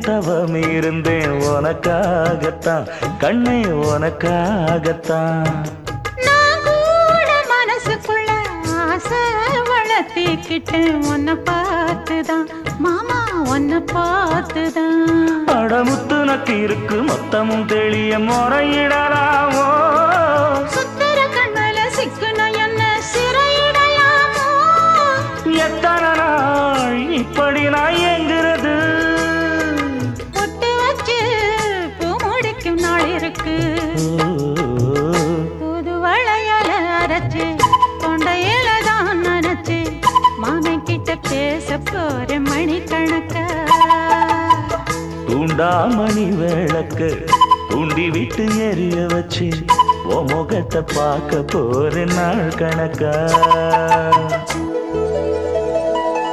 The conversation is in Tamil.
தவம் இருந்தேன் உனக்காகத்தான் கண்ணே உனக்காகத்தான். நான் கூட மனசுக்குள்ள ஆசை வளர்த்திக்கிட்டேன் உன்னை பார்த்துதான் மாமா உன்னை பார்த்துதான். அடமுத்து நக்கு இருக்கு மொத்தமும் தெளிய முறையிடலாமோ சுத்தர கண்மல சிக்குன என்ன சிறையிடலாமோ. எத்தனை நாள் இப்படி நான் எங்கிறது பொட்டு வச்சு பூ முடிக்கும் நாள் இருக்கு. புது வளையல அரைச்சு தொண்டையில தான் நினைச்சு மாமன் கிட்ட பேச போற மணிக்கணக்கா. தூண்டாமணி விளக்கு தூண்டி விட்டு எரிய வச்சு உன் முகத்தை பார்க்க போற நாள் கணக்கா.